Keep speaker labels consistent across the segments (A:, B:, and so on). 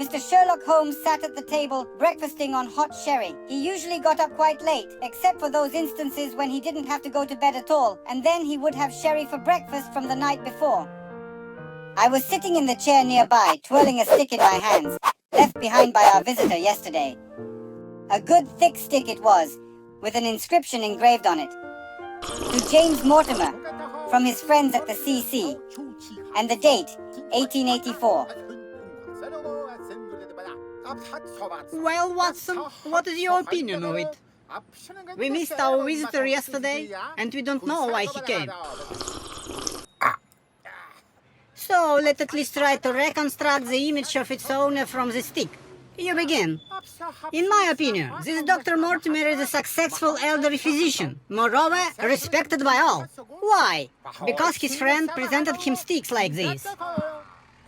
A: Mr. Sherlock Holmes sat at the table, breakfasting on hot sherry. He usually got up quite late, except for those instances when he didn't have to go to bed at all, and then he would have sherry for breakfast from the night before. I was sitting in the chair nearby, twirling a stick in my hands, left behind by our visitor yesterday. A good thick stick it was, with an inscription engraved on it. To James Mortimer, from his friends at the CC, and the date, 1884.
B: Well, Watson, what is your opinion of it? We missed our visitor yesterday, and we don't know why he came. So, let's at least try to reconstruct the image of its owner from the stick. You begin. In my opinion, this Dr. Mortimer is a successful elderly physician, moreover, respected by all. Why? Because his friend presented him sticks like this.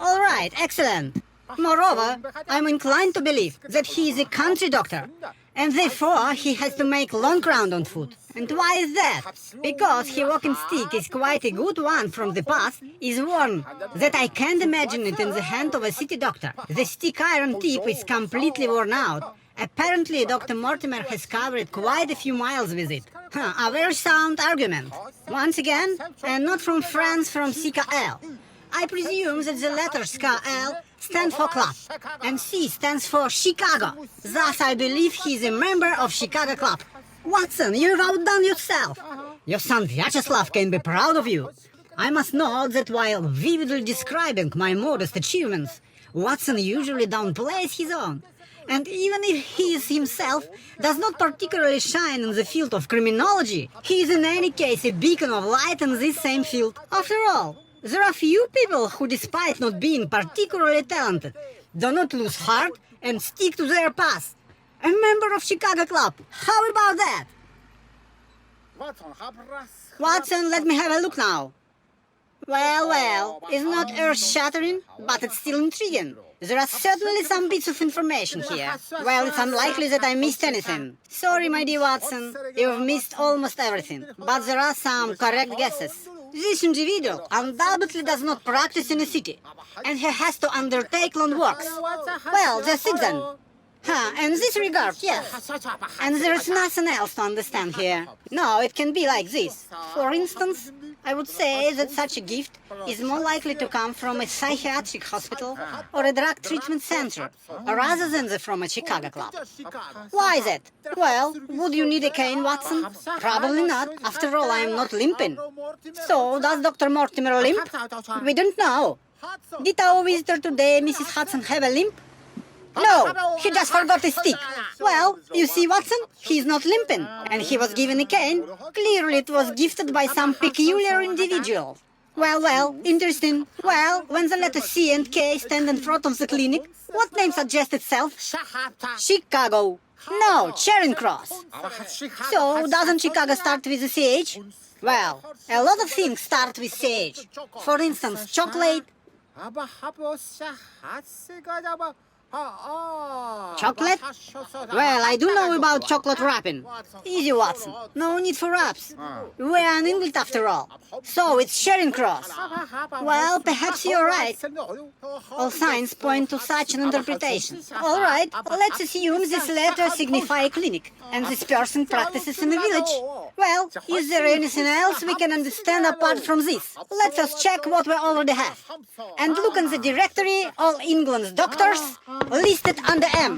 B: All right, excellent. Moreover, I'm inclined to believe that he is a country doctor, and therefore he has to make long round on foot. And why is that? Because his walking stick is quite a good one from the past, is worn, that I can't imagine it in the hand of a city doctor. The stick iron tip is completely worn out. Apparently Dr. Mortimer has covered quite a few miles with it. A very sound argument. Once again, and not from France, from CKL. I presume that the letters KL stand for club, and C stands for Chicago. Thus I believe he is a member of Chicago Club. Watson, you've outdone yourself. Your son Vyacheslav can be proud of you. I must note that while vividly describing my modest achievements, Watson usually downplays his own. And even if he himself does not particularly shine in the field of criminology, he is in any case a beacon of light in this same field. After all, there are few people who, despite not being particularly talented, do not lose heart and stick to their path. A member of Chicago Club. How about that? Watson, let me have a look now. Well, it's not earth-shattering, but it's still intriguing. There are certainly some bits of information here. Well, it's unlikely that I missed anything. Sorry, my dear Watson, you've missed almost everything, but there are some correct guesses. This individual undoubtedly does not practice in a city, and he has to undertake long walks. Well, that's it then. In this regard, yes. And there is nothing else to understand here. No, it can be like this. For instance, I would say that such a gift is more likely to come from a psychiatric hospital or a drug treatment center, rather than from a Chicago Club. Why is that? Well, would you need a cane, Watson? Probably not. After all, I am not limping. So, does Dr. Mortimer limp? We don't know. Did our visitor today, Mrs. Hudson, have a limp? No, he just forgot his stick. Well, you see, Watson, he's not limping, and he was given a cane. Clearly it was gifted by some peculiar individual. Well, interesting. Well, when the letters C and K stand in front of the clinic, what name suggests itself? Chicago. No, Charing Cross. So, doesn't Chicago start with a CH? Well, a lot of things start with CH. For instance, chocolate. Chocolate? Well, I do know about chocolate wrapping. Easy, Watson. No need for wraps. We are in England after all. So it's Charing Cross. Well, perhaps you're right. All signs point to such an interpretation. All right, let's assume this letter signifies a clinic, and this person practices in a village. Well, is there anything else we can understand apart from this? Let us check what we already have. And look in the directory, all England's doctors, listed under M.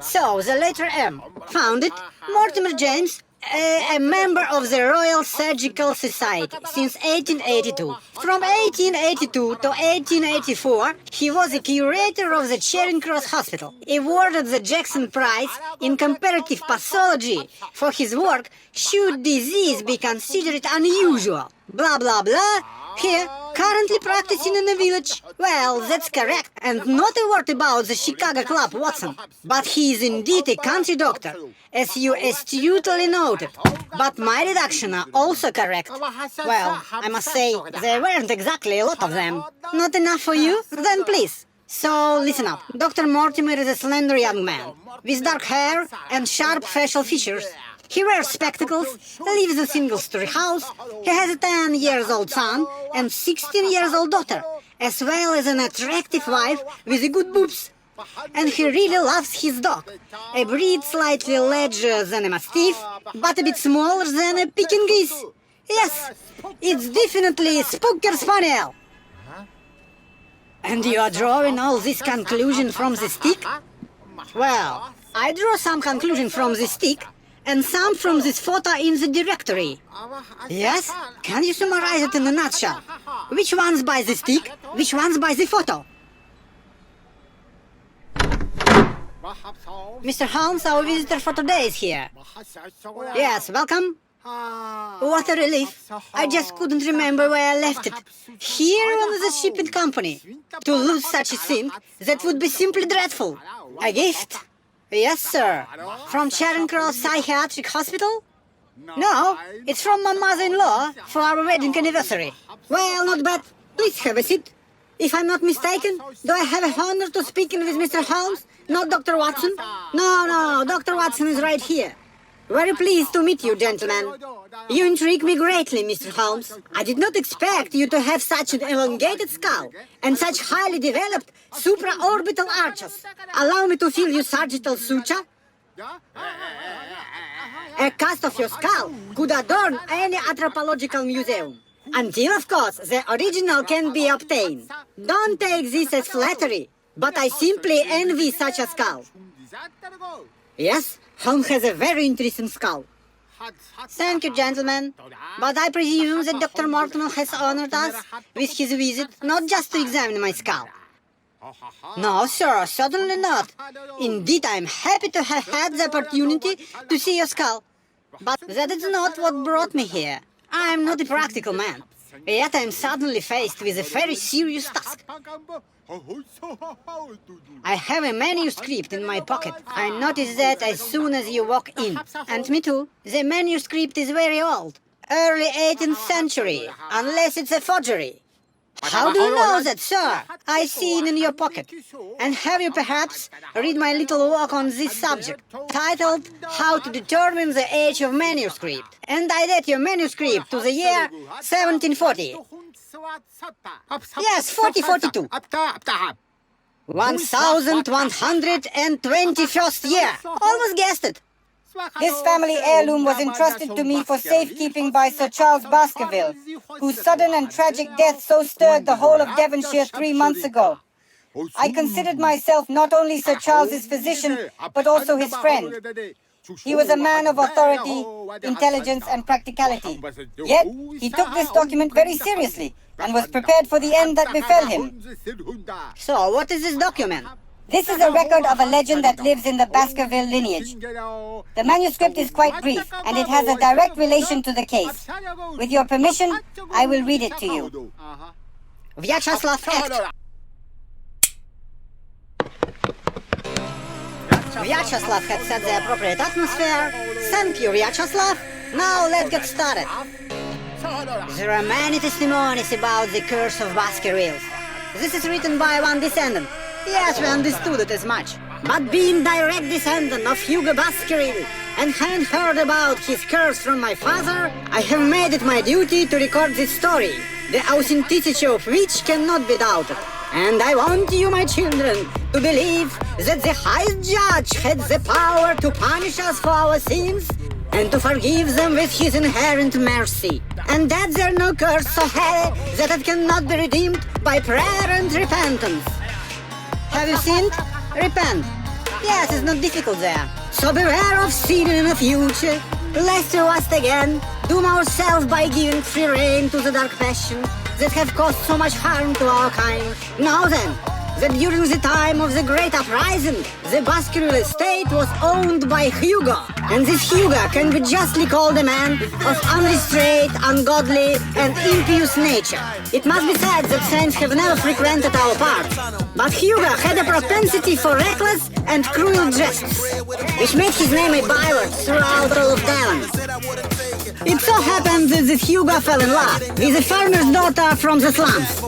B: So, the letter M. Found it. Mortimer James, a member of the Royal Surgical Society since 1882. From 1882 to 1884, he was a curator of the Charing Cross Hospital, awarded the Jackson Prize in Comparative Pathology for his work Should Disease Be Considered Unusual? Blah blah blah. Here, currently practicing in a village. Well, that's correct, and not a word about the Chicago Club, Watson. But he is indeed a country doctor, as you astutely noted. But my deductions are also correct. Well, I must say, there weren't exactly a lot of them. Not enough for you? Then please. So, listen up. Dr. Mortimer is a slender young man, with dark hair and sharp facial features. He wears spectacles, lives in a single-story house, he has a 10-year-old son and 16-year-old daughter, as well as an attractive wife with good boobs. And he really loves his dog, a breed slightly larger than a Mastiff, but a bit smaller than a Peking geese. Yes, it's definitely Spooker Spaniel. And you are drawing all this conclusion from the stick? Well, I draw some conclusion from the stick, and some from this photo in the directory. Yes? Can you summarize it in a nutshell? Which one's by the stick, which one's by the photo? Mr. Holmes, our visitor for today is here. Yes, welcome. What a relief. I just couldn't remember where I left it. Here on the shipping company. To lose such a thing, that would be simply dreadful. A gift? Yes, sir. From Charing Cross Psychiatric Hospital? No, it's from my mother-in-law for our wedding anniversary. Well, not bad. Please have a seat. If I'm not mistaken, do I have a honor to speaking with Mr. Holmes, not Dr. Watson? No, Dr. Watson is right here. Very pleased to meet you, gentlemen. You intrigue me greatly, Mr. Holmes. I did not expect you to have such an elongated skull and such highly developed supraorbital arches. Allow me to feel your sagittal suture. A cast of your skull could adorn any anthropological museum. Until, of course, the original can be obtained. Don't take this as flattery, but I simply envy such a skull. Yes, Holmes has a very interesting skull. Thank you, gentlemen. But I presume that Dr. Mortimer has honored us with his visit, not just to examine my skull. No, sir, certainly not. Indeed, I am happy to have had the opportunity to see your skull. But that is not what brought me here. I am not a practical man. Yet I am suddenly faced with a very serious task. I have a manuscript in my pocket. I noticed that as soon as you walk in. And me too. The manuscript is very old. Early 18th century, unless it's a forgery. How do you know that, sir? I see it in your pocket. And have you perhaps read my little work on this subject, titled How to Determine the Age of Manuscript? And I date your manuscript to the year 1740. Yes, 4042. 1121st year. Almost guessed it.
A: This family heirloom was entrusted to me for safekeeping by Sir Charles Baskerville, whose sudden and tragic death so stirred the whole of Devonshire 3 months ago. I considered myself not only Sir Charles's physician, but also his friend. He was a man of authority, intelligence, and practicality. Yet, he took this document very seriously and was prepared for the end that befell him.
B: So, what is this document?
A: This is a record of a legend that lives in the Baskerville lineage. The manuscript is quite brief, and it has a direct relation to the case. With your permission, I will read it to you.
B: Vyacheslav Act. Vyacheslav had set the appropriate atmosphere. Thank you, Vyacheslav. Now let's get started. There are many testimonies about the curse of Baskervilles. This is written by one descendant. Yes, we understood it as much. But being direct descendant of Hugo Baskerville and having heard about his curse from my father, I have made it my duty to record this story, the authenticity of which cannot be doubted. And I want you, my children, to believe that the highest judge had the power to punish us for our sins and to forgive them with his inherent mercy. And that there are no curse so heavy that it cannot be redeemed by prayer and repentance. Have you sinned? Repent. Yes, it's not difficult there. So beware of sinning in the future, lest we once again doom ourselves by giving free rein to the dark passion that have caused so much harm to our kind. Now then, that during the time of the Great Uprising, the Baskerville estate was owned by Hugo. And this Hugo can be justly called a man of unrestrained, ungodly, and impious nature. It must be said that saints have never frequented our parts, but Hugo had a propensity for reckless and cruel jests, which made his name a byword throughout all of town. It so happened that this Hugo fell in love with a farmer's daughter from the slums,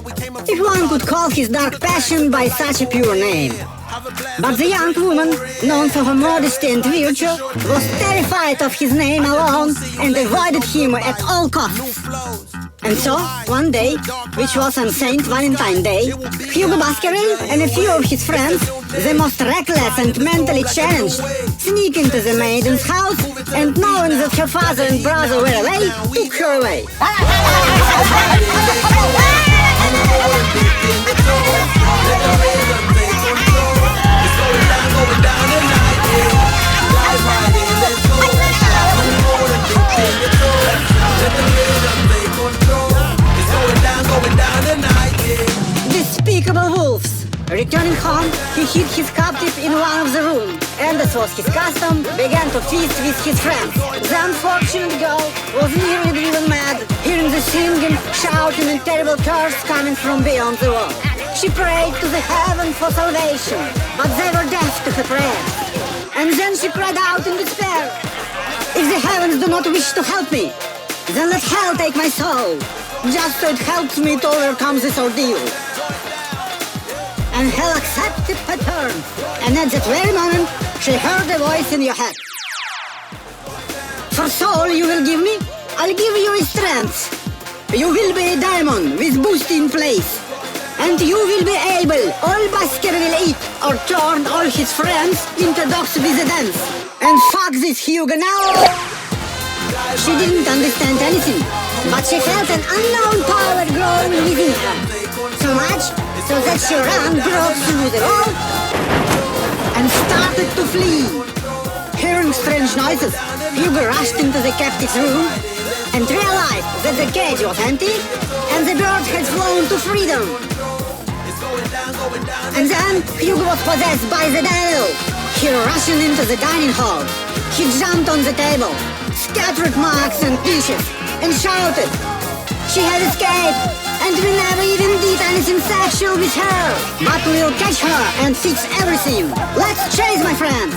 B: if one could call his dark passion by such a pure name. But the young woman, known for her modesty and virtue, was terrified of his name alone and avoided him at all costs. And so, one day, which was on Saint Valentine's Day, Hugo Baskerville and a few of his friends, the most reckless and mentally challenged, sneak into the maiden's house and, knowing that her father and brother were away, took her away. Despicable wolves! Returning home, he hid his captive in one of the rooms, and as was his custom, began to feast with his friends. The unfortunate girl was nearly driven mad, hearing the singing, shouting and terrible curse coming from beyond the wall. She prayed to the heaven for salvation, but they were deaf to her prayers. And then she cried out in despair, "If the heavens do not wish to help me, then let hell take my soul, just so it helps me to overcome this ordeal." And hell accepted her terms, and at that very moment, she heard a voice in your head. "For soul you will give me, I'll give you strength. You will be a diamond with boost in place. And you will be able, all Baskerville eat, or turn all his friends into dogs with a dance. And fuck this Hugo now!" She didn't understand anything, but she felt an unknown power growing within her. So much, so that she ran, broke through the wall, and started to flee. Hearing strange noises, Hugo rushed into the captive's room, and realized that the cage was empty, and the bird had flown to freedom. And then Hugo was possessed by the devil. He rushed into the dining hall. He jumped on the table, scattered marks and dishes, and shouted, "She has escaped, and we never even did anything sexual with her. But we'll catch her and fix everything. Let's chase, my friends!"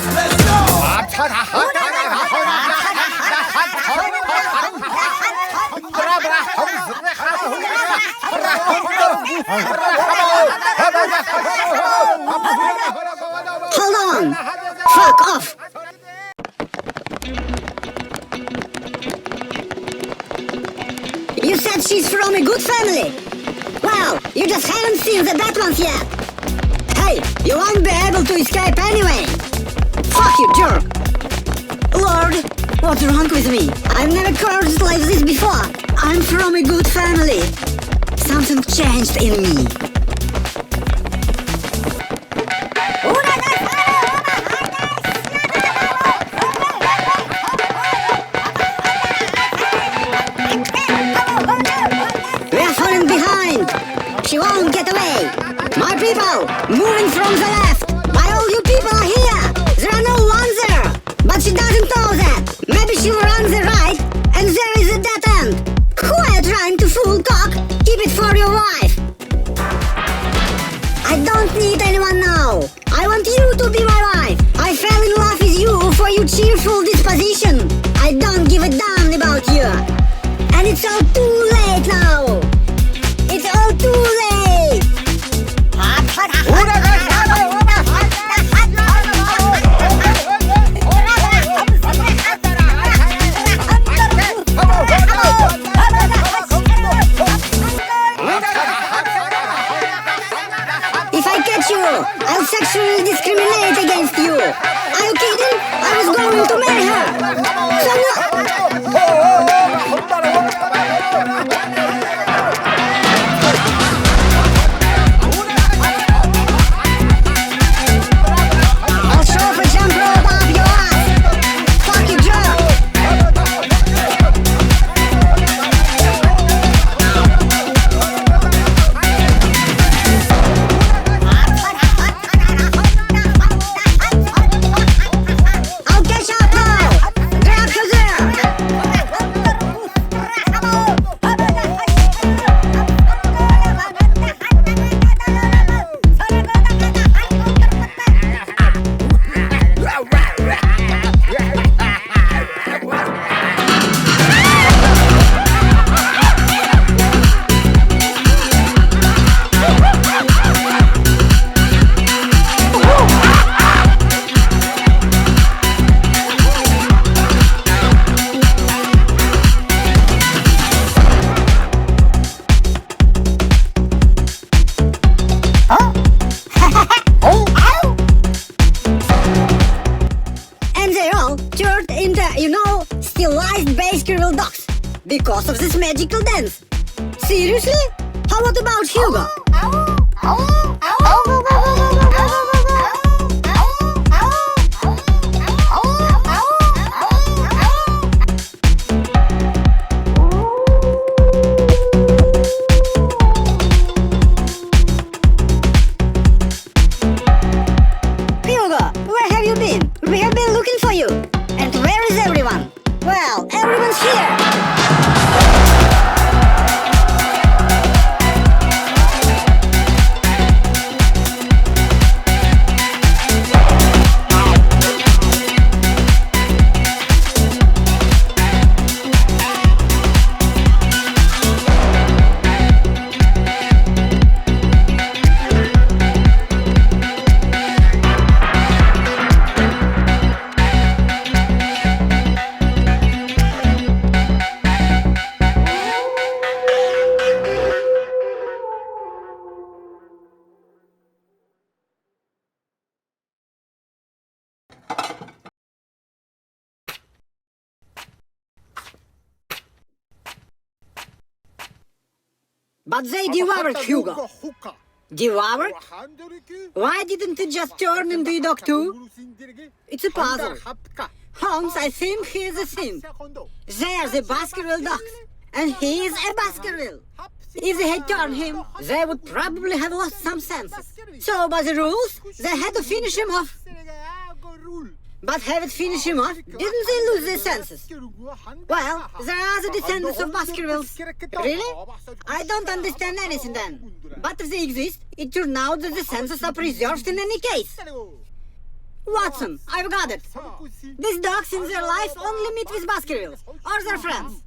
B: Hold on! Fuck off! You said she's from a good family. Well, you just haven't seen the bad ones yet. Hey, you won't be able to escape anyway. Fuck you, jerk! Lord, what's wrong with me? I've never cursed like this before. I'm from a good family. Something changed in me. We are falling behind. She won't get away. My people, moving from the left. My all you people are here. There are no ones there. But she doesn't know that. Maybe she will run the right, and there is a dead end. Who are you trying to fool, cock? Keep it for your wife. You know, stylized Baskerville dogs because of this magical dance. Seriously? How about Hugo? Hugo, where have you been? We have been looking for you. And where is everyone? Well, everyone's here. But they devoured Hugo. Devoured? Why didn't it just turn into a dog too? It's a puzzle. Holmes, I think he is a simp. They are the Baskerville dogs, and he is a Baskerville. If they had turned him, they would probably have lost some senses. So, by the rules, they had to finish him off. But having finished him off, didn't they lose their senses? Well, there are the descendants of Baskervilles. Really? I don't understand anything then. But if they exist, it turned out that the senses are preserved in any case. Watson, I've got it. These dogs in their life only meet with Baskervilles, or their friends.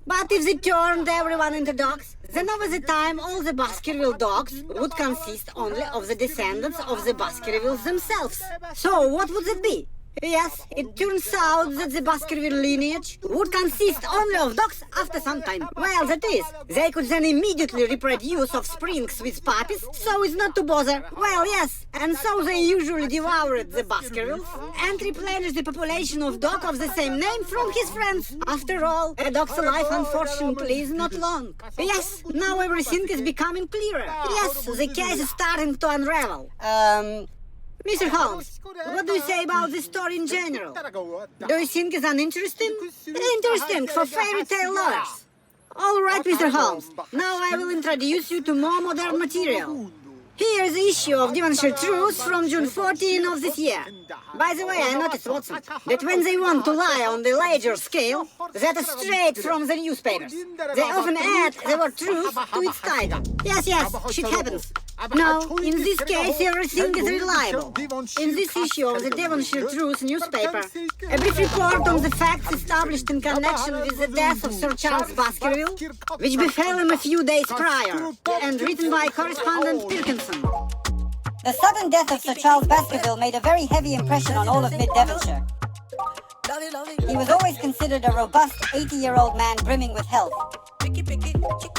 B: But if they turned everyone into dogs, then over the time all the Baskerville dogs would consist only of the descendants of the Baskervilles themselves. So what would it be? Yes, it turns out that the Baskerville lineage would consist only of dogs after some time. Well, that is, they could then immediately reproduce offsprings with puppies, so as not to bother. Well, yes, and so they usually devoured the Baskervilles and replenished the population of dog of the same name from his friends. After all, a dog's life, unfortunately, is not long. Yes, now everything is becoming clearer. Yes, the case is starting to unravel. Mr. Holmes, what do you say about this story in general? Do you think it's uninteresting? Interesting for fairy tale lovers. All right, Mr. Holmes. Now I will introduce you to more modern material. Here is the issue of Devonshire Truth from June 14 of this year. By the way, I noticed, Watson, that when they want to lie on the larger scale, that is straight from the newspapers. They often add the word truth to its title. Yes, shit happens. No, in this case everything is reliable. In this issue of the Devonshire Truth newspaper, a brief report on the facts established in connection with the death of Sir Charles Baskerville, which befell him a few days prior, and written by correspondent Pirkinson.
A: The sudden death of Sir Charles Baskerville made a very heavy impression on all of mid-Devonshire. He was always considered a robust 80-year-old man brimming with health.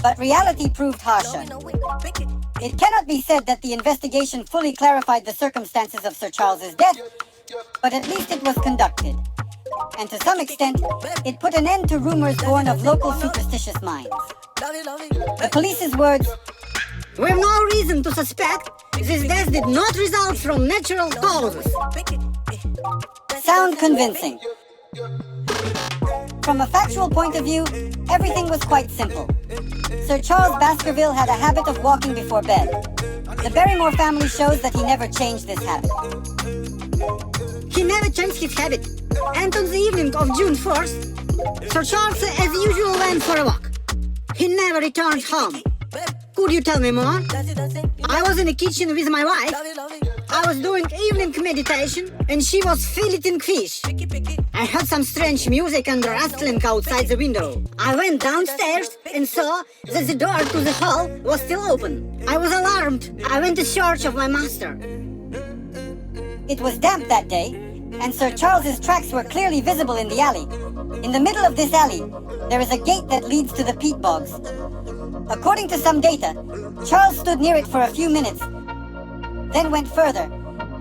A: But reality proved harsher. It cannot be said that the investigation fully clarified the circumstances of Sir Charles's death, but at least it was conducted. And to some extent, it put an end to rumors born of local superstitious minds. The police's words,
B: "We have no reason to suspect this death did not result from natural causes,"
A: sound convincing. From a factual point of view, everything was quite simple. Sir Charles Baskerville had a habit of walking before bed. The Barrymore family shows that he never changed this habit.
B: He never changed his habit. And on the evening of June 4th, Sir Charles as usual went for a walk. He never returned home. Could you tell me more? I was in the kitchen with my wife. I was doing evening meditation and she was filleting fish. I heard some strange music and rustling outside the window. I went downstairs and saw that the door to the hall was still open. I was alarmed. I went in search of my master.
A: It was damp that day, and Sir Charles's tracks were clearly visible in the alley. In the middle of this alley, there is a gate that leads to the peat bogs. According to some data, Charles stood near it for a few minutes, then went further,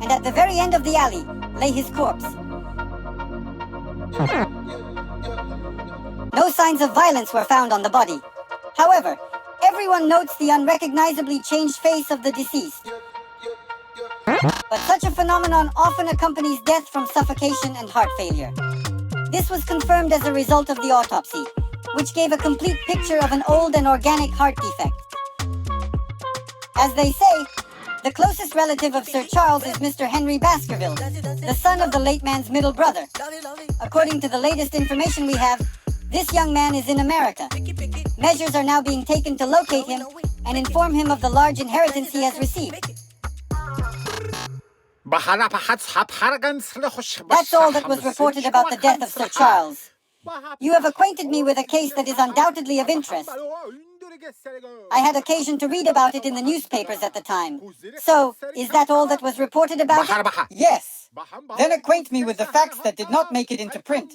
A: and at the very end of the alley lay his corpse. No signs of violence were found on the body. However, everyone notes the unrecognizably changed face of the deceased. But such a phenomenon often accompanies death from suffocation and heart failure. This was confirmed as a result of the autopsy, which gave a complete picture of an old and organic heart defect. As they say, the closest relative of Sir Charles is Mr. Henry Baskerville, the son of the late man's middle brother. According to the latest information we have, this young man is in America. Measures are now being taken to locate him and inform him of the large inheritance he has received. That's all that was reported about the death of Sir Charles. You have acquainted me with a case that is undoubtedly of interest. I had occasion to read about it in the newspapers at the time. So, is that all that was reported about it?
C: Yes. Then acquaint me with the facts that did not make it into print.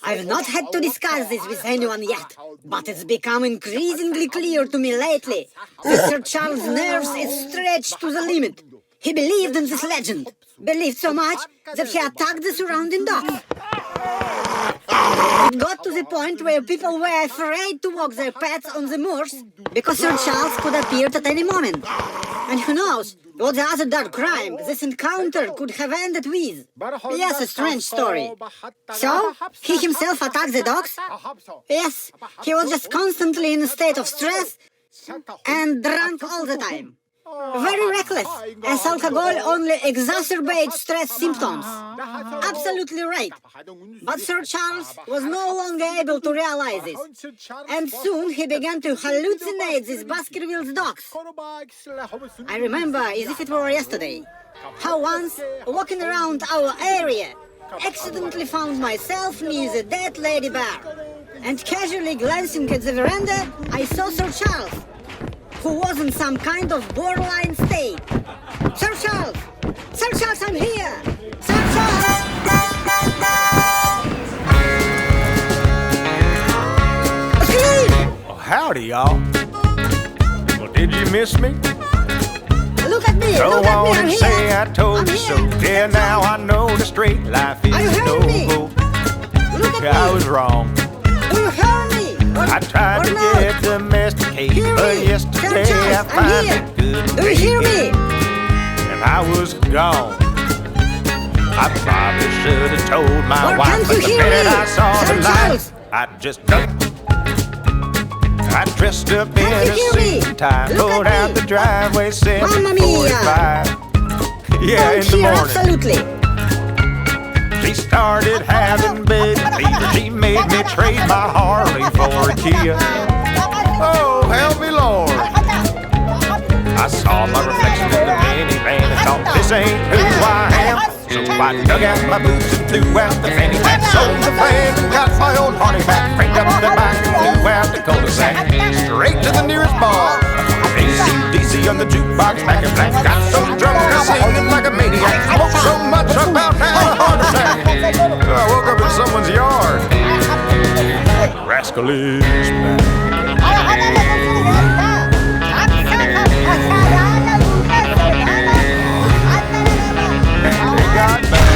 B: I've not had to discuss this with anyone yet, but it's become increasingly clear to me lately that Sir Charles' nerves is stretched to the limit. He believed in this legend, believed so much that he attacked the surrounding dogs. It got to the point where people were afraid to walk their pets on the moors because Sir Charles could appear at any moment. And who knows what the other dark crime this encounter could have ended with. Yes, a strange story. So, he himself attacked the dogs? Yes, he was just constantly in a state of stress and drunk all the time. Very reckless, as alcohol only exacerbates stress symptoms. Absolutely right. But Sir Charles was no longer able to realize this, and soon he began to hallucinate these Baskerville's dogs. I remember, as if it were yesterday, how once, walking around our area, accidentally found myself near the dead lady bear, and casually glancing at the veranda, I saw Sir Charles, who was in some kind of borderline state. Sir Charles! Sir Charles, I'm here! Sir Charles!
D: Well, howdy, y'all. Well, did you miss me?
B: Look at me!
D: Go
B: Look at me!
D: on
B: I'm
D: and
B: here!
D: say I told
B: I'm
D: you so.
B: here.
D: Yeah, now I know the straight life is
B: Are you
D: no
B: hearing me?
D: go.
B: Look at
D: I
B: me!
D: was wrong.
B: Do you hear me?
D: I tried to
B: not?
D: get domesticated,
B: Hear
D: but
B: me.
D: yesterday
B: Sir
D: I
B: Charles, I'm
D: found
B: here.
D: it good.
B: Do you hear me?
D: And I was gone. I probably should have told my
B: Or
D: wife,
B: can't
D: but
B: you
D: the
B: hear
D: minute
B: me?
D: I saw
B: Sir
D: the light,
B: Charles?
D: I just ducked. I dressed up in
B: Can't you
D: a
B: hear
D: suit
B: me?
D: and tie,
B: Look
D: pulled
B: at
D: out
B: me.
D: the driveway,
B: Mamma mia.
D: 7:45. Yeah,
B: Don't
D: in the
B: hear
D: morning.
B: absolutely.
D: She started having big fever. She made me trade my Harley for a Kia. Oh, help me, Lord. I saw my reflection in the minivan and thought, this ain't who I am. So I dug out my boots and threw out the fanny pack, sold the flag and got my old Harley back, cranked up the bike and flew out the cul-de-sac, straight to the nearest bar. AC/DC on the jukebox, back in black, got so drunk I singing like a maniac, smoked so much I about had a heart attack. I woke up in someone's yard. Rascal is back. They got back.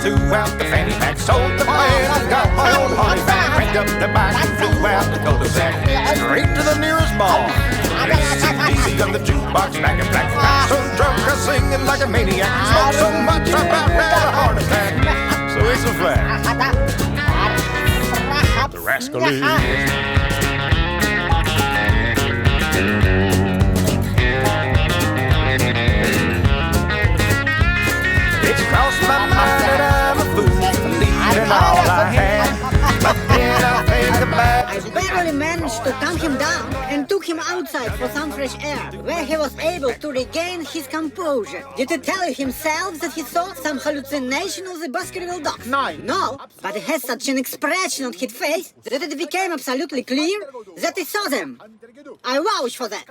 D: Threw out the fanny pack, sold the plan, I got my own Harley back, cranked up the bike and flew out the cul-de-sac, straight to the nearest bar. AC/DC on the jukebox, back in black, got so drunk I singing like a maniac, smoked so much I about had a heart attack. So it's a fact, the rascal is. It's crossed my mind that I'm a fool for leaving all I had. But then I think about
B: I barely managed to calm him down and took him outside for some fresh air, where he was able to regain his composure. Did he tell you himself that he saw some hallucination of the Baskerville dogs? No, but he has such an expression on his face that it became absolutely clear that he saw them. I vouch for that.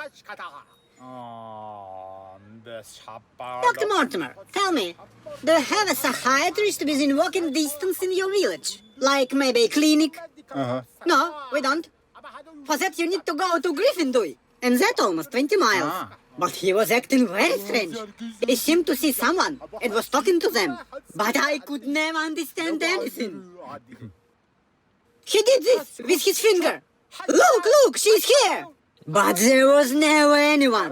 B: Dr. Mortimer, tell me, do you have a psychiatrist within walking distance in your village? Like maybe a clinic? No, we don't. For that you need to go to Gryffindor, and that almost 20 miles. But he was acting very strange. He seemed to see someone and was talking to them, but I could never understand anything. He did this with his finger. Look, she's here! But there was never anyone.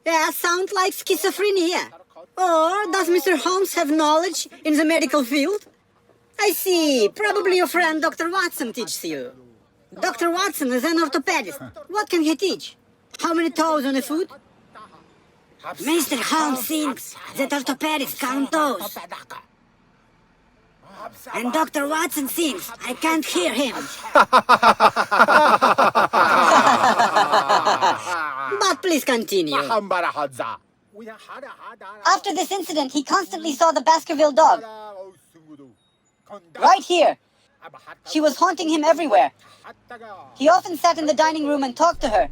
B: Yeah, sounds like schizophrenia. Or does Mr. Holmes have knowledge in the medical field? I see, probably your friend Dr. Watson teaches you. Dr. Watson is an orthopedist. What can he teach? How many toes on a foot? Mr. Holmes thinks that orthopedics count toes. And Dr. Watson thinks I can't hear him. But please continue.
A: After this incident, he constantly saw the Baskerville dog. Right here. She was haunting him everywhere. He often sat in the dining room and talked to her.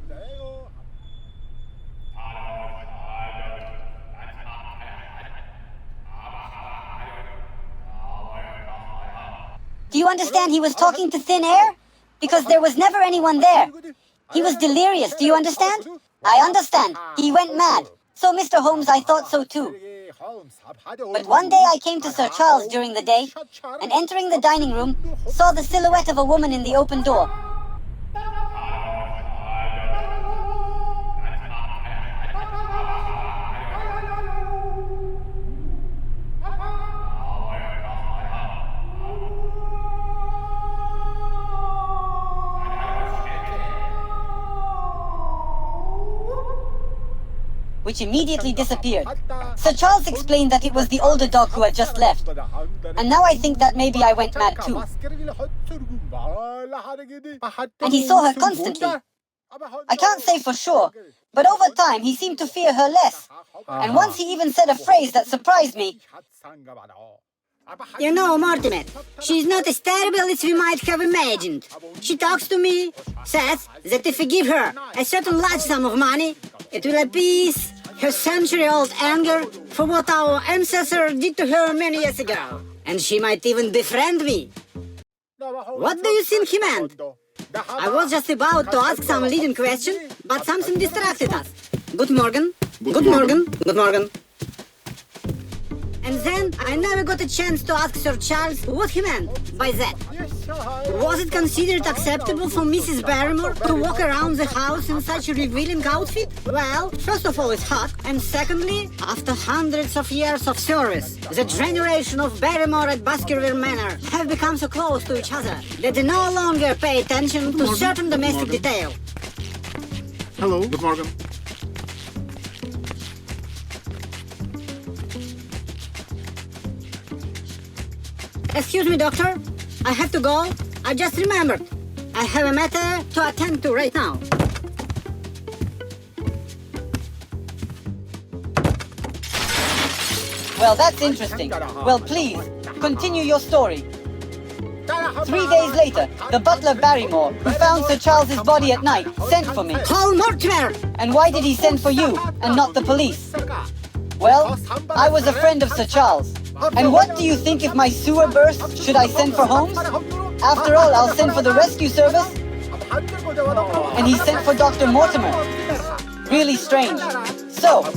A: Do you understand he was talking to thin air? Because there was never anyone there. He was delirious, do you understand? I understand. He went mad. So, Mr. Holmes, I thought so too. But one day I came to Sir Charles during the day, and entering the dining room, saw the silhouette of a woman in the open door. Which immediately disappeared. Sir Charles explained that it was the older dog who had just left. And now I think that maybe I went mad too. And he saw her constantly. I can't say for sure, but over time he seemed to fear her less. And once he even said a phrase that surprised me.
B: You know, Mortimer, she's not as terrible as we might have imagined. She talks to me, says that if we give her a certain large sum of money, it will appease her century-old anger for what our ancestor did to her many years ago. And she might even befriend me. What do you think he meant? I was just about to ask some leading question, but something distracted us. Good morning. Good morning. Good morning. And then I never got a chance to ask Sir Charles what he meant by that. Was it considered acceptable for Mrs. Barrymore to walk around the house in such a revealing outfit? Well, first of all, it's hot, and secondly, after hundreds of years of service, the generation of Barrymore at Baskerville Manor have become so close to each other that they no longer pay attention to certain domestic detail.
E: Hello. Good morning.
B: Excuse me, doctor. I have to go. I just remembered. I have a matter to attend to right now.
C: Well, that's interesting. Well, please, continue your story. 3 days later, the butler Barrymore, who found Sir Charles's body at night, sent for me.
B: Call Mortimer!
C: And why did he send for you, and not the police? Well, I was a friend of Sir Charles. And what do you think if my sewer bursts, should I send for Holmes? After all, I'll send for the rescue service. And he sent for Dr. Mortimer. Really strange. So,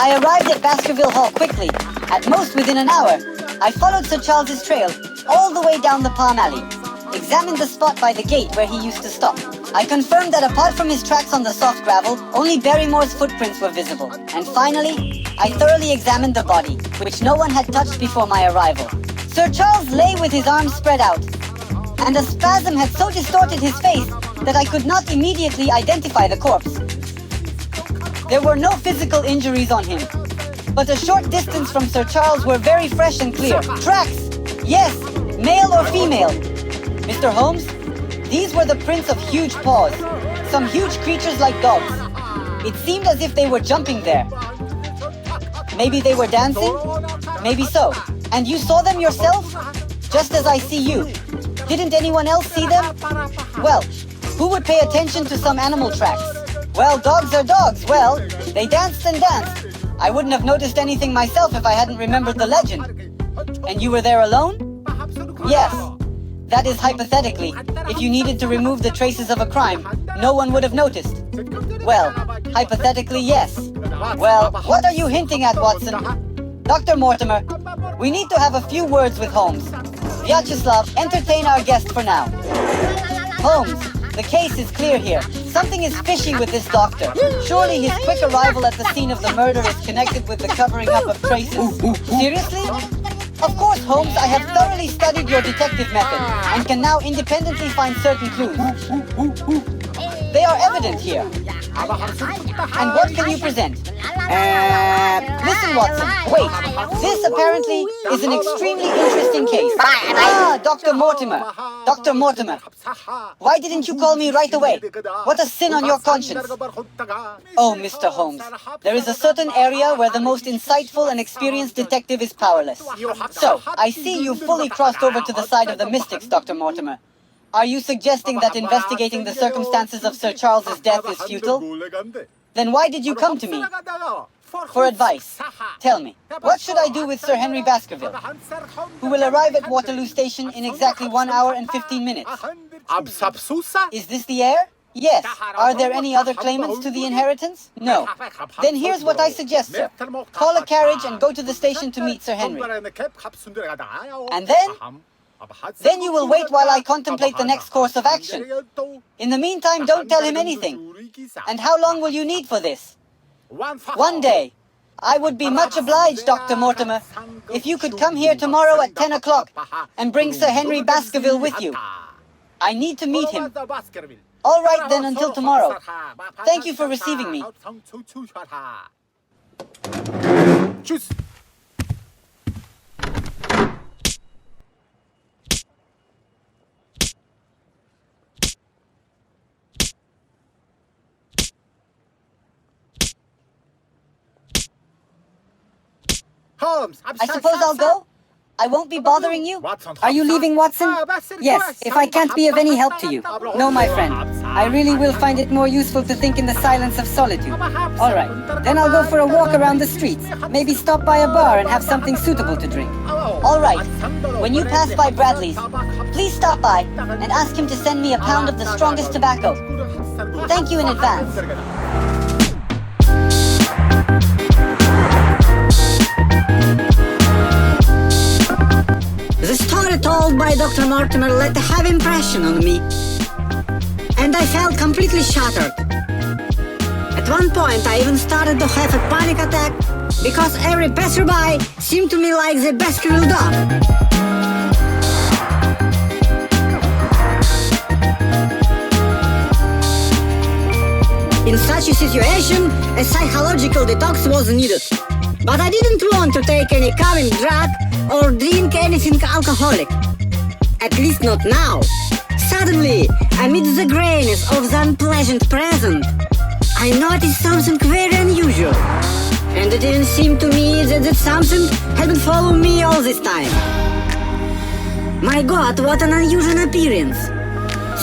C: I arrived at Baskerville Hall quickly, at most within an hour. I followed Sir Charles's trail all the way down the Palm Alley, examined the spot by the gate where he used to stop. I confirmed that apart from his tracks on the soft gravel, only Barrymore's footprints were visible. And finally, I thoroughly examined the body, which no one had touched before my arrival. Sir Charles lay with his arms spread out, and a spasm had so distorted his face that I could not immediately identify the corpse. There were no physical injuries on him, but a short distance from Sir Charles were very fresh and clear. Tracks! Yes, male or female. Mr. Holmes, these were the prints of huge paws, some huge creatures like dogs. It seemed as if they were jumping there. Maybe they were dancing? Maybe so. And you saw them yourself? Just as I see you. Didn't anyone else see them? Well, who would pay attention to some animal tracks? Well, dogs are dogs. Well, they danced and danced. I wouldn't have noticed anything myself if I hadn't remembered the legend. And you were there alone? Yes. That is hypothetically. If you needed to remove the traces of a crime, no one would have noticed. Well, hypothetically, yes. Well, what are you hinting at, Watson? Dr. Mortimer, we need to have a few words with Holmes. Vyacheslav, entertain our guest for now. Holmes, the case is clear here. Something is fishy with this doctor. Surely his quick arrival at the scene of the murder is connected with the covering up of traces. Seriously? Of course, Holmes, I have thoroughly studied your detective method and can now independently find certain clues. They are evident here. And what can you present? Listen, Watson, wait. This apparently is an extremely interesting case. Dr. Mortimer. Dr. Mortimer. Why didn't you call me right away? What a sin on your conscience. Oh, Mr. Holmes, there is a certain area where the most insightful and experienced detective is powerless. So, I see you fully crossed over to the side of the mystics, Dr. Mortimer. Are you suggesting that investigating the circumstances of Sir Charles's death is futile? Then why did you come to me? For advice. Tell me, what should I do with Sir Henry Baskerville, who will arrive at Waterloo Station in exactly 1 hour and 15 minutes? Is this the heir? Yes. Are there any other claimants to the inheritance? No. Then here's what I suggest, sir. Call a carriage and go to the station to meet Sir Henry. And then you will wait while I contemplate the next course of action. In the meantime, don't tell him anything. And how long will you need for this? 1 day. I would be much obliged, Dr. Mortimer, if you could come here tomorrow at 10 o'clock and bring Sir Henry Baskerville with you. I need to meet him. All right then, until tomorrow. Thank you for receiving me. I suppose I'll go? I won't be bothering you?
A: Are you leaving, Watson? Yes, if I can't be of any help to you. No, my friend. I really will find it more useful to think in the silence of solitude. All right, then I'll go for a walk around the streets. Maybe stop by a bar and have something suitable to drink.
C: All right. When you pass by Bradley's, please stop by and ask him to send me a pound of the strongest tobacco. Thank you in advance.
B: The story told by Dr. Mortimer left a heavy impression on me, and I felt completely shattered. At one point, I even started to have a panic attack because every passerby seemed to me like the Baskerville dog. In such a situation, a psychological detox was needed. But I didn't want to take any calming drug or drink anything alcoholic. At least not now. Suddenly, amidst the grayness of the unpleasant present, I noticed something very unusual. And it didn't seem to me that something had been following me all this time. My God, what an unusual appearance.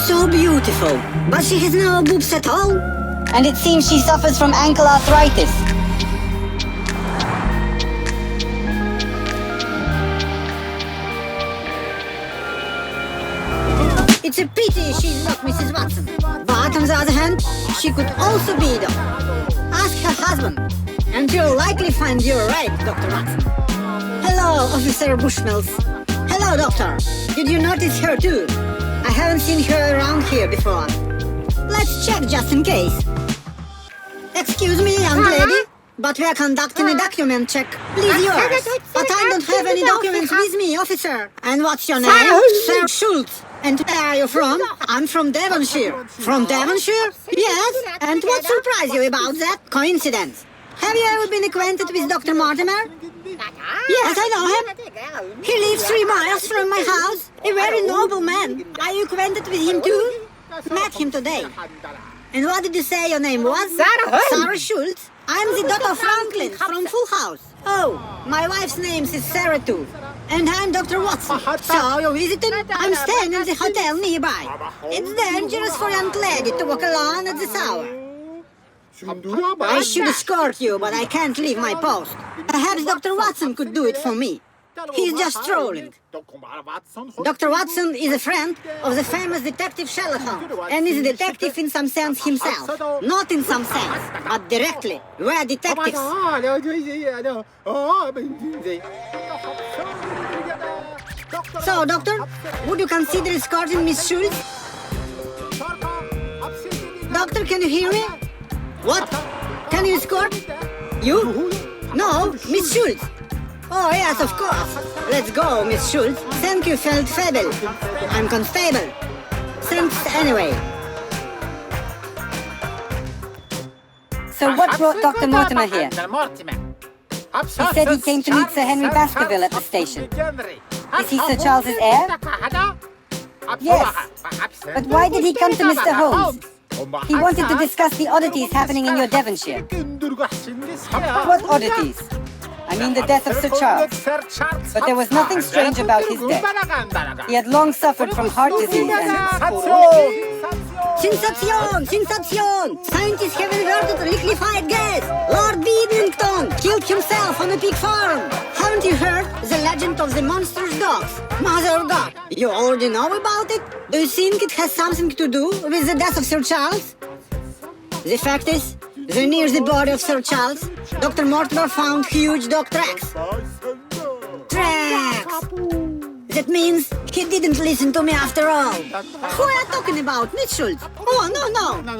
B: So beautiful, but she has no boobs at all.
C: And it seems she suffers from ankle arthritis.
B: It's a pity she's not Mrs. Watson. But on the other hand, she could also be though. Ask her husband, and you'll likely find you're right, Dr. Watson. Hello, Officer Bushmills. Hello, Doctor. Did you notice her too? I haven't seen her around here before. Let's check just in case. Excuse me, young lady, but we are conducting a document check. Please yours. But I don't have any documents with me, officer. And what's your name? Sir Schultz. And where are you from? I'm from Devonshire. From Devonshire? Yes. And what surprised you about that coincidence? Have you ever been acquainted with Dr. Mortimer? Yes, I know him. He lives 3 miles from my house. A very noble man. Are you acquainted with him too? Met him today. And what did you say your name was? Sarah Schultz. I'm the daughter of Franklin from Full House. Oh, my wife's name is Sarah too. And I'm Dr. Watson. So, you're visiting? I'm staying in the hotel nearby. It's dangerous for a young lady to walk alone at this hour. I should escort you, but I can't leave my post. Perhaps Dr. Watson could do it for me. He's just trolling. Dr. Watson is a friend of the famous detective Sherlock Holmes, and is a detective in some sense himself. Not in some sense, but directly. We're detectives. So, Doctor, would you consider escorting Miss Schultz? Doctor, can you hear me? What? Can you escort? You? No, Miss Schultz. Oh, yes, of course. Let's go, Miss Schultz. Thank you, Feldfebel. I'm Constable. Thanks anyway.
A: So what brought Dr. Mortimer here? He said he came to meet Sir Henry Baskerville at the station. Is he Sir Charles's heir? Yes. But why did he come to Mr. Holmes? He wanted to discuss the oddities happening in your Devonshire. What oddities? I mean the death of Sir Charles. But there was nothing strange about his death. He had long suffered from heart disease and...
B: Sensation! Sensation! Scientists have inverted liquefied gas! Lord Bedlington killed himself on a pig farm! Haven't you heard the legend of the monstrous dogs? Mother of God, you already know about it? Do you think it has something to do with the death of Sir Charles? The fact is, near the body of Sir Charles, Dr. Mortimer found huge dog tracks. Tracks! That means he didn't listen to me after all. Who are you talking about, Miss Schultz? Oh, no,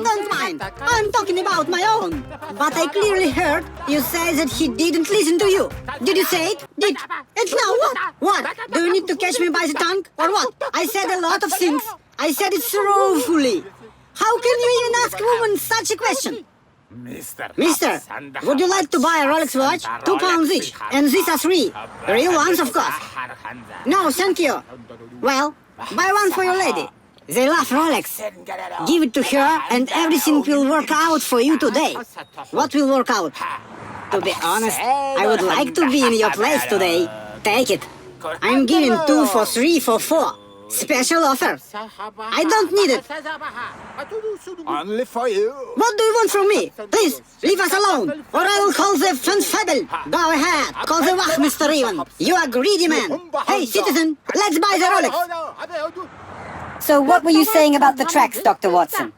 B: don't mind. I'm talking about my own. But I clearly heard you say that he didn't listen to you. Did you say it? Did? And now what? What? Do you need to catch me by the tongue? Or what? I said a lot of things. I said it sorrowfully. How can you even ask a woman such a question? Mister, would you like to buy a Rolex watch? £2 each, and these are 3. Real ones, of course. No, thank you. Well, buy one for your lady. They love Rolex. Give it to her, and everything will work out for you today. What will work out? To be honest, I would like to be in your place today. Take it. I'm giving 2 for 3 for 4. Special offer. I don't need it.
F: Only for you.
B: What do you want from me? Please, leave us alone, or I will call the Fenfebel. Go ahead, call the Wach, Mr. Raven. You are a greedy man. Hey, citizen, let's buy the Rolex.
A: So what were you saying about the tracks, Dr. Watson?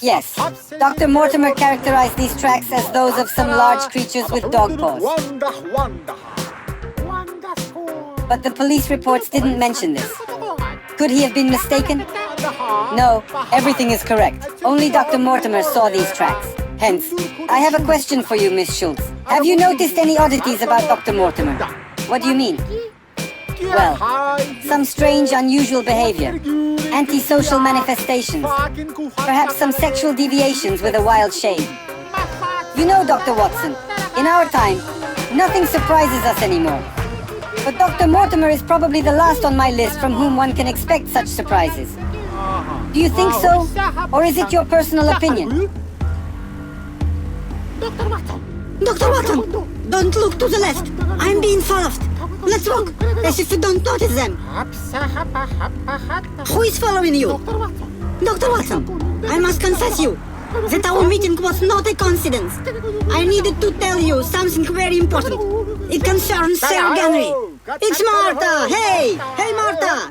A: Yes, Dr. Mortimer characterized these tracks as those of some large creatures with dog paws. But the police reports didn't mention this. Could he have been mistaken? No, everything is correct. Only Dr. Mortimer saw these tracks. Hence, I have a question for you, Miss Schultz. Have you noticed any oddities about Dr. Mortimer? What do you mean? Well, some strange, unusual behavior, antisocial manifestations, perhaps some sexual deviations with a wild shade. You know, Dr. Watson, in our time, nothing surprises us anymore. But Dr. Mortimer is probably the last on my list from whom one can expect such surprises. Do you think so? Or is it your personal opinion?
B: Dr. Watson, don't look to the left. I'm being followed. Let's walk, as if you don't notice them. Who is following you? Dr. Watson, I must confess you that our meeting was not a coincidence. I needed to tell you something very important. It concerns Sir Henry. It's Martha! Hey! Hey, Martha!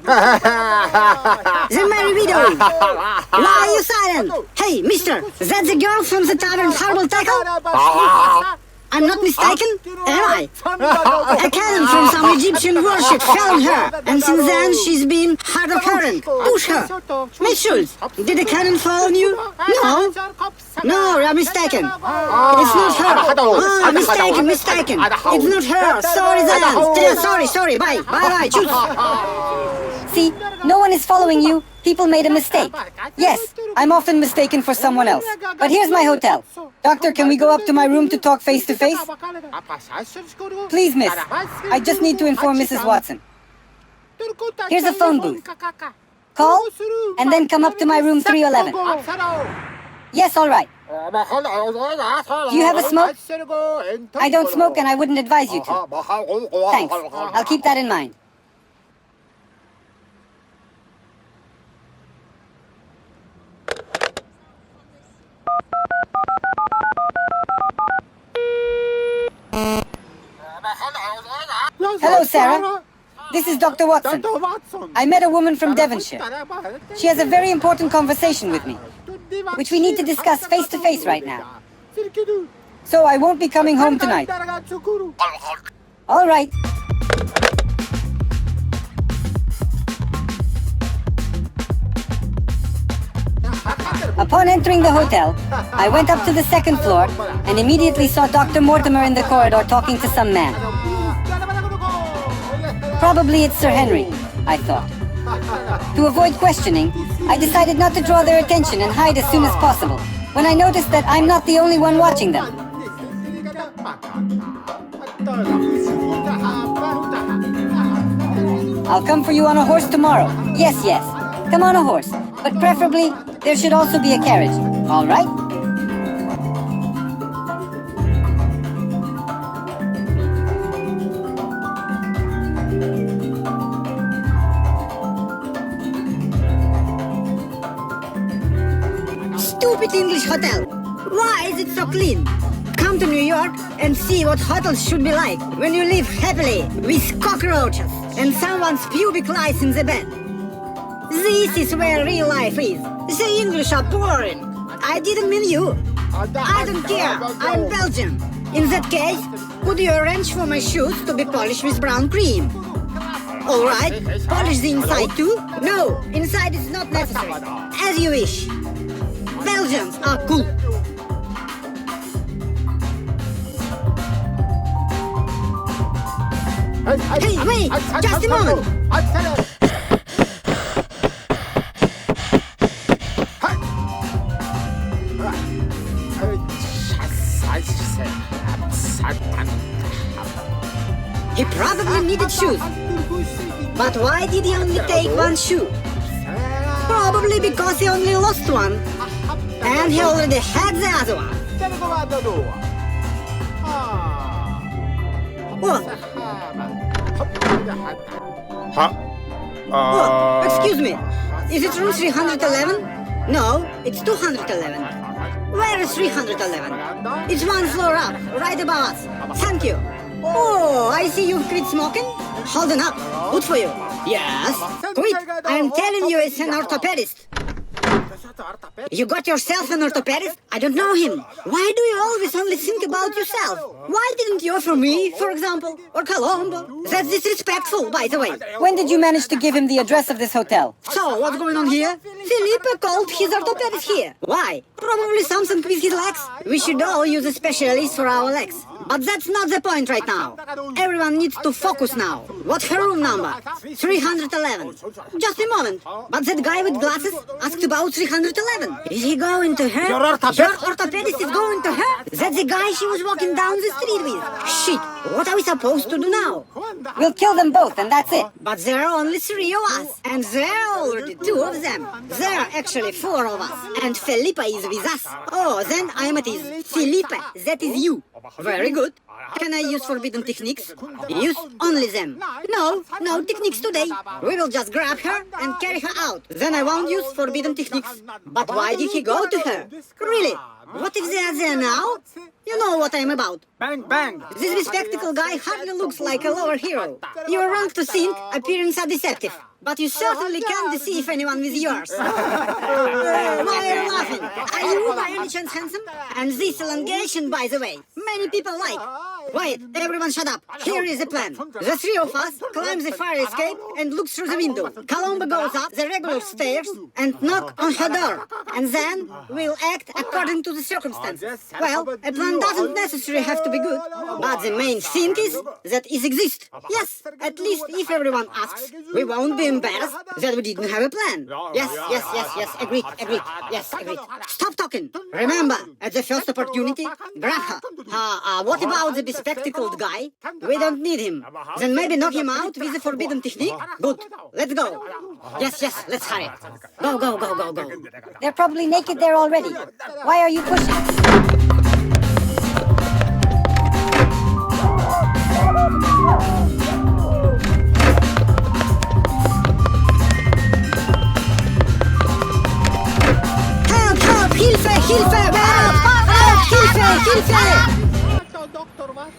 B: The merry widow! Why are you silent? Hey, mister, that's the girl from the tavern Horrible Tackle? I'm not mistaken, am I? A cannon from some Egyptian worship fell on her, and since then she's been hard of hearing. Push her. Miss Schultz, did the cannon fall on you? No. No, you're mistaken. It's not her. Ah, mistaken. It's not her. Sorry then. Sorry. Bye. Choose.
A: See, no one is following you. People made a mistake. Yes, I'm often mistaken for someone else. But here's my hotel. Doctor, can we go up to my room to talk face to face? Please, miss. I just need to inform Mrs. Watson. Here's a phone booth. Call, and then come up to my room 311. Yes, all right. Do you have a smoke? I don't smoke and I wouldn't advise you to. Thanks. I'll keep that in mind. Hello, Sarah. This is Dr. Watson.
F: Dr. Watson.
A: I met a woman from Devonshire. She has a very important conversation with me, which we need to discuss face to face right now. So I won't be coming home tonight. All right. Upon entering the hotel, I went up to the second floor and immediately saw Dr. Mortimer in the corridor talking to some man. Probably it's Sir Henry, I thought. To avoid questioning, I decided not to draw their attention and hide as soon as possible, when I noticed that I'm not the only one watching them. I'll come for you on a horse tomorrow. Yes, yes. Come on a horse. But preferably, there should also be a carriage. All right?
B: Stupid English hotel! Why is it so clean? Come to New York and see what hotels should be like when you live happily with cockroaches and someone's pubic lice in the bed. This is where real life is. The English are boring. I didn't mean you. I don't care. I'm Belgian. In that case, could you arrange for my shoes to be polished with brown cream? All right. Polish the inside too? No, inside is not necessary. As you wish. Belgians are cool. Hey, wait! Just a moment! He probably needed shoes. But why did he only take one shoe? Probably because he only lost one. And he already had the other one. What? Oh, excuse me. Is it room 311? No, it's 211. Where is 311? It's one floor up, right above us. Thank you. Oh, I see you've quit smoking. Hold on up. Good for you. Yes. Quit. I'm telling you, it's an orthopedist. You got yourself an orthopedist? I don't know him. Why do you always only think about yourself? Why didn't you offer me, for example, or Colombo? That's disrespectful, by the way.
A: When did you manage to give him the address of this hotel?
B: So, what's going on here? Felipe called his orthopedist here. Why? Probably something with his legs. We should all use a specialist for our legs. But that's not the point right now. Everyone needs to focus now. What's her room number? 311. Just a moment. But that guy with glasses asked about 311. Is he going to her?
F: Your orthopedist?
B: Your orthopedist is going to her? That's the guy she was walking down the street with. Shit, what are we supposed to do now?
A: We'll kill them both, and that's it.
B: But there are only 3 of us, and there are already 2 of them. There are actually 4 of us, and Felipe is with us. Oh, then I'm at ease. Felipe, that is you. Very good. Can I use forbidden techniques? Use only them. No techniques today. We will just grab her and carry her out. Then I won't use forbidden techniques. But why did he go to her? Really? What if they are there now? You know what I'm about.
F: Bang, bang.
B: This bespectacled guy hardly looks like a lower hero. You are wrong to think appearances are deceptive. But you certainly can't deceive anyone with yours. Why are you laughing? Are you by any chance handsome? And this elongation, by the way, many people like. Wait, everyone shut up. Here is the plan. The 3 of us climb the fire escape and look through the window. Colombo goes up the regular stairs and knock on her door. And then we'll act according to the circumstances. Well, a plan doesn't necessarily have to be good. But the main thing is that it exists. Yes, at least if everyone asks, we won't be embarrassed that we didn't have a plan. Yes, agreed. Yes, agreed. Stop talking. Remember, at the first opportunity, grab her. What about the bespectacled guy? We don't need him. Then maybe knock him out with the forbidden technique? Good. Let's go. Yes, let's hurry. Go.
A: They're probably naked there already. Why are you pushing?
B: Hilfe! Hilfe! Hilfe!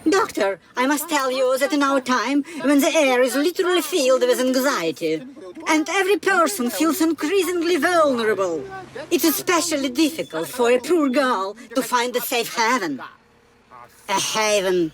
B: Doctor, I must tell you that in our time, when the air is literally filled with anxiety, and every person feels increasingly vulnerable, it's especially difficult for a poor girl to find a safe haven. A haven.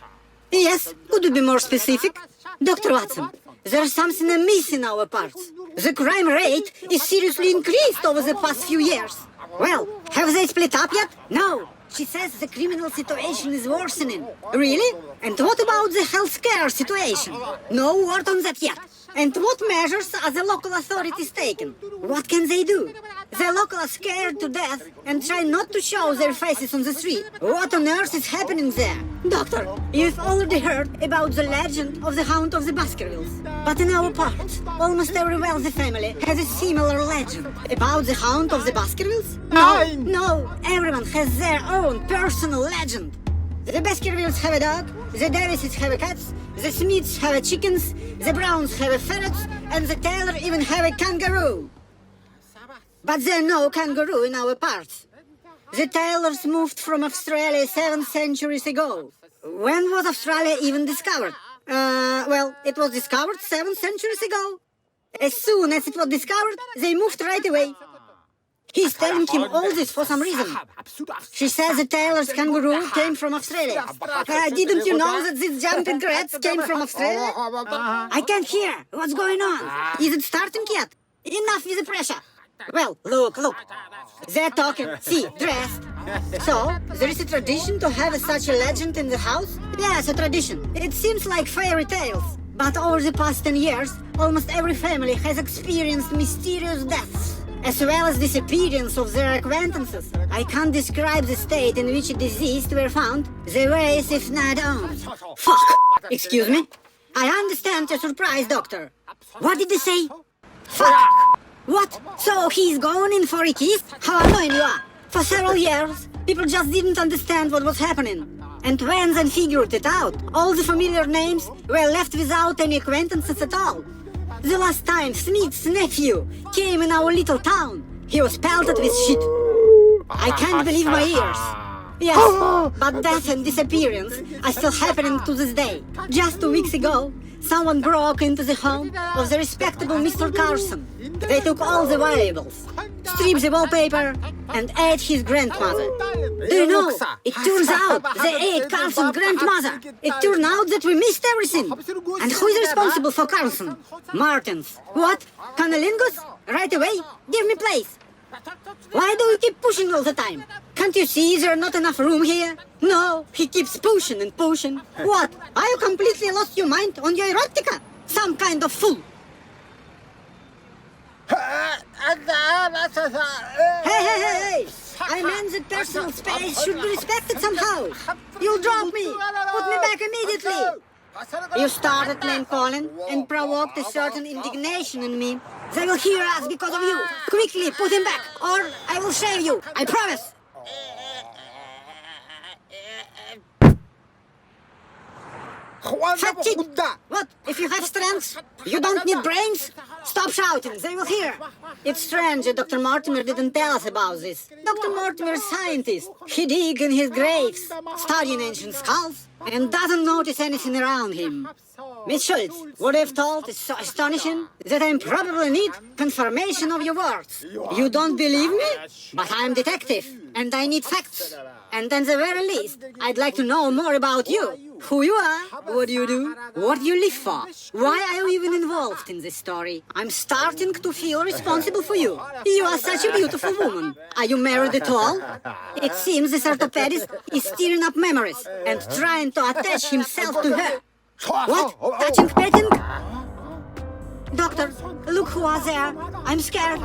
B: Yes, could you be more specific? Dr. Watson, there's something amiss in our parts. The crime rate is seriously increased over the past few years. Well, have they split up yet? No. She says the criminal situation is worsening. Really? And what about the healthcare situation? No word on that yet. And what measures are the local authorities taking? What can they do? The locals are scared to death and try not to show their faces on the street. What on earth is happening there? Doctor, you've already heard about the legend of the Hound of the Baskervilles. But in our parts, almost every wealthy family has a similar legend. About the Hound of the Baskervilles? No, everyone has their own personal legend. The Baskervilles have a dog, the Davises have a cat, the Smiths have a chickens, the Browns have a ferrets, and the Taylor even have a kangaroo. But there are no kangaroo in our parts. The Taylors moved from Australia 7 centuries ago. When was Australia even discovered? Well, it was discovered 7 centuries ago. As soon as it was discovered, they moved right away. He's telling him all this for some reason. She says the Taylor's kangaroo came from Australia. Didn't you know that these jumping rats came from Australia? I can't hear. What's going on? Is it starting yet? Enough with the pressure. Well, look. They're talking. See, dressed. So, there is a tradition to have such a legend in the house? Yes, a tradition. It seems like fairy tales. But over the past 10 years, almost every family has experienced mysterious deaths, as well as disappearance of their acquaintances. I can't describe the state in which the deceased were found. They were as if not owned. Fuck! Excuse me? I understand your surprise, Doctor. What did they say? Fuck! What? So he's going in for a kiss? How annoying you are! For several years, people just didn't understand what was happening. And when they figured it out, all the familiar names were left without any acquaintances at all. The last time Smith's nephew came in our little town, he was pelted with shit. I can't believe my ears. Yes, but death and disappearance are still happening to this day. Just 2 weeks ago, someone broke into the home of the respectable Mr. Carson. They took all the valuables, stripped the wallpaper, and ate his grandmother. Do you know, it turns out they ate Carson's grandmother. It turned out that we missed everything. And who is responsible for Carson? Martins. What? Cunnilingus? Right away? Give me place. Why do you keep pushing all the time? Can't you see there's not enough room here? No, he keeps pushing and pushing. What? Are you completely lost your mind on your erotica? Some kind of fool. Hey! I meant that personal space should be respected somehow. You'll drop me. Put me back immediately. You started name-calling and provoked a certain indignation in me. They will hear us because of you. Quickly, put him back, or I will shave you. I promise. Fat chick! What? If you have strength, you don't need brains? Stop shouting, they will hear. It's strange that Dr. Mortimer didn't tell us about this. Dr. Mortimer is a scientist. He digs in his graves, studying ancient skulls, and doesn't notice anything around him. Miss Schultz, what I've told is so astonishing that I probably need confirmation of your words. You don't believe me? But I'm detective, and I need facts. And at the very least, I'd like to know more about you. Who you are, what you do, what you live for. Why are you even involved in this story? I'm starting to feel responsible for you. You are such a beautiful woman. Are you married at all? It seems this orthopedist is stirring up memories and trying to attach himself to her. What? Touching, petting? Doctor, look who are there. I'm scared.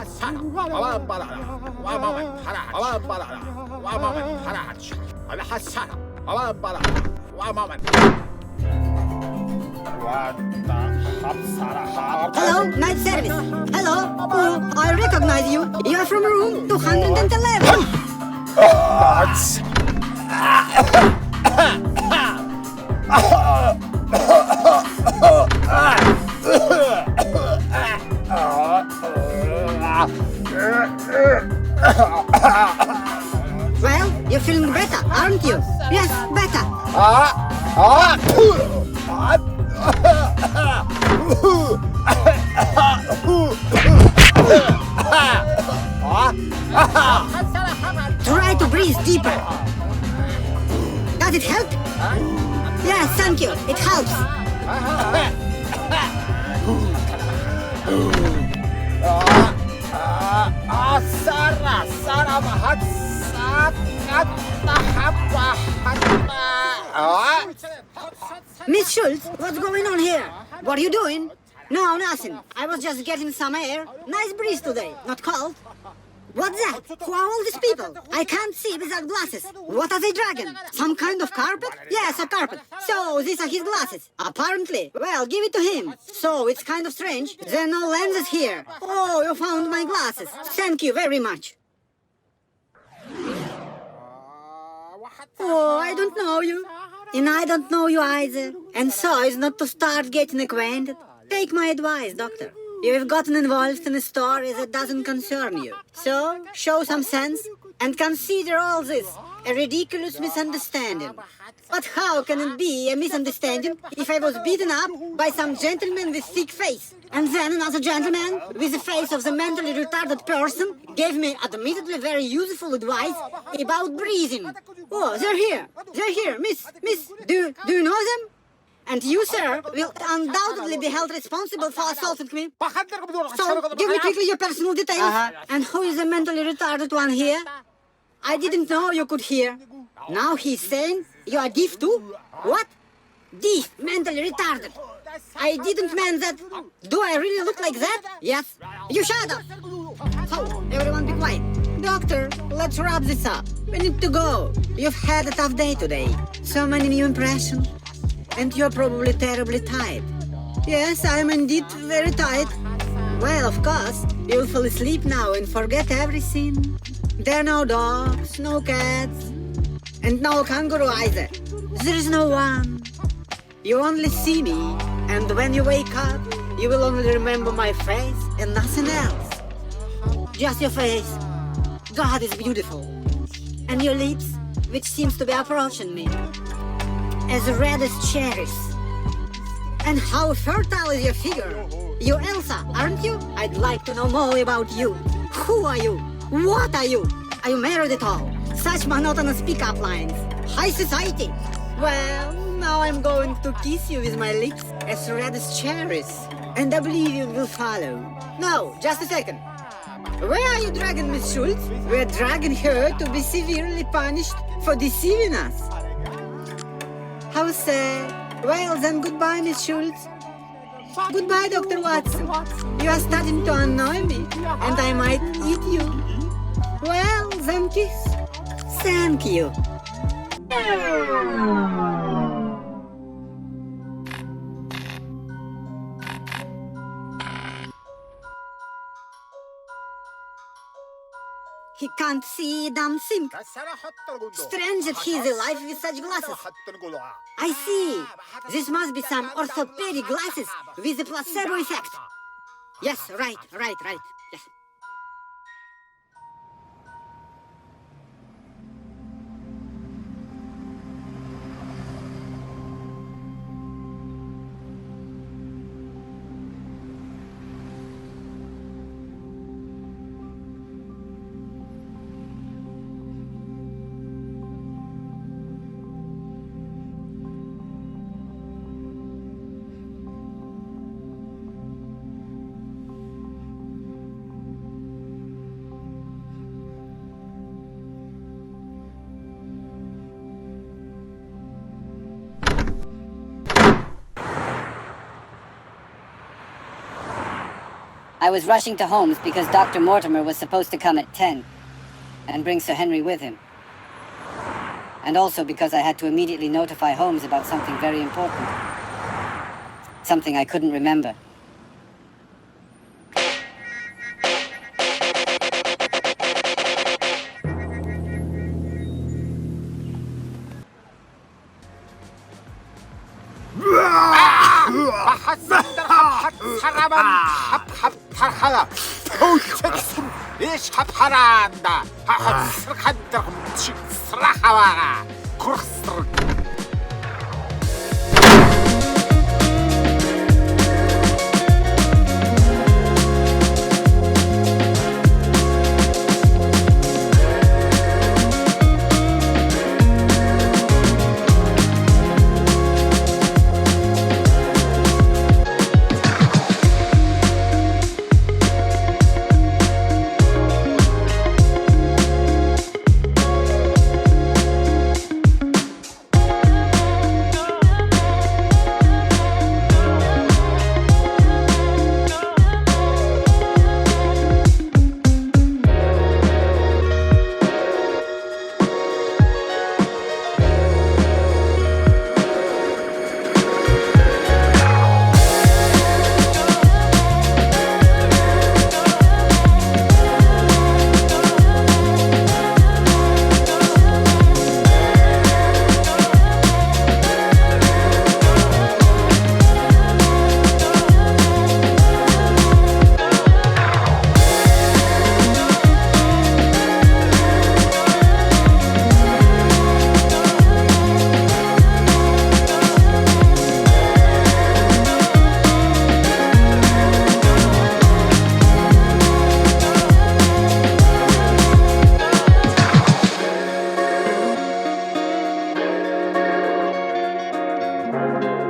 B: Hello, night service. Hello. Oh, I recognize you. You are from room 211. Well, you're feeling better, aren't you? Yes, better. Try to breathe deeper. Does it help? Yes, thank you. It helps. Miss Schultz, what's going on here? What are you doing? No, nothing. I was just getting some air. Nice breeze today. Not cold. What's that? Who are all these people? I can't see without glasses. What are they dragging? Some kind of carpet? Yes, a carpet. So, these are his glasses. Apparently. Well, give it to him. So, it's kind of strange. There are no lenses here. Oh, you found my glasses. Thank you very much. Oh, I don't know you. And I don't know you either. And so is not to start getting acquainted. Take my advice, doctor. You've gotten involved in a story that doesn't concern you. So, show some sense and consider all this a ridiculous misunderstanding. But how can it be a misunderstanding if I was beaten up by some gentleman with thick face, and then another gentleman with the face of the mentally retarded person gave me admittedly very useful advice about breathing? Oh, they're here. They're here. Miss, do you know them? And you, sir, will undoubtedly be held responsible for assaulting me. So, give me quickly your personal details. And who is the mentally retarded one here? I didn't know you could hear. Now he's saying you are deaf too? What? Deaf, mentally retarded. I didn't mean that. Do I really look like that? Yes. You shut up. So, everyone be quiet. Doctor, let's wrap this up. We need to go. You've had a tough day today. So many new impressions. And you're probably terribly tired. Yes, I'm indeed very tired. Well, of course, you'll fall asleep now and forget everything. There are no dogs, no cats, and no kangaroo either. There is no one. You only see me, and when you wake up, you will only remember my face and nothing else. Just your face. God is beautiful. And your lips, which seems to be approaching me, as red as cherries. And how fertile is your figure? You're Elsa, aren't you? I'd like to know more about you. Who are you? What are you? Are you married at all? Such monotonous pick-up lines. High society. Well, now I'm going to kiss you with my lips as red as cherries. And oblivion will follow. No, just a second. Where are you dragging Miss Schultz? We're dragging her to be severely punished for deceiving us. How sad. Well, then goodbye, Miss Schultz. Goodbye, Dr. Watson. You are starting to annoy me, and I might eat you. Well, then kiss. Thank you. He can't see damn thing. Strange that he is alive with such glasses. I see. This must be some orthopedic glasses with a placebo effect. Yes, right. Yes.
A: I was rushing to Holmes because Dr. Mortimer was supposed to come at 10 and bring Sir Henry with him. And also because I had to immediately notify Holmes about something very important. Something I couldn't remember.
D: Bye.